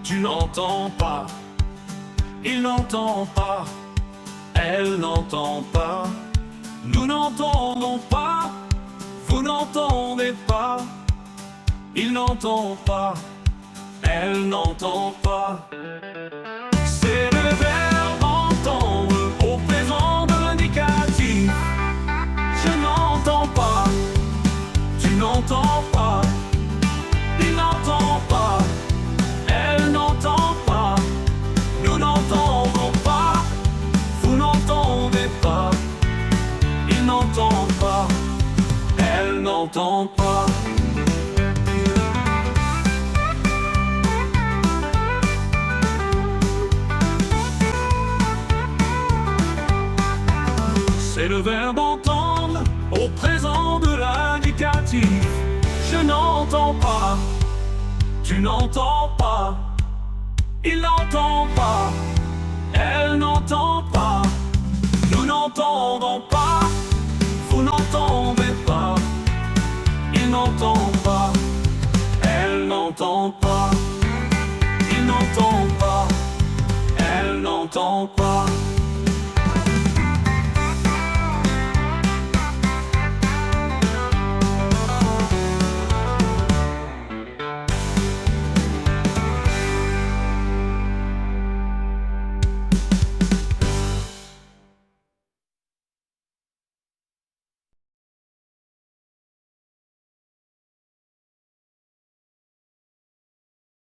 Tu n'entends pas, il n'entend pas, elle n'entend pas, nous n'entendons pas, vous n'entendez pas, il n'entend pas, elle n'entend pas. C'est le verbe entendre au présent de l'indicatif. Je n'entends pas, tu n'entends pas, il n'entend pas, elle n'entend pas, nous n'entendons pas, vous n'entendez pas, il n'entend pas, elle n'entend pas. C'est le verbe entendre au présent de l'indicatif. Je n'entends pas, tu n'entends pas, il n'entend pas, elle n'entend pas, nous n'entendons pas, vous n'entendez pas, il n'entend pas, elle n'entend pas, il n'entend pas, elle n'entend pas.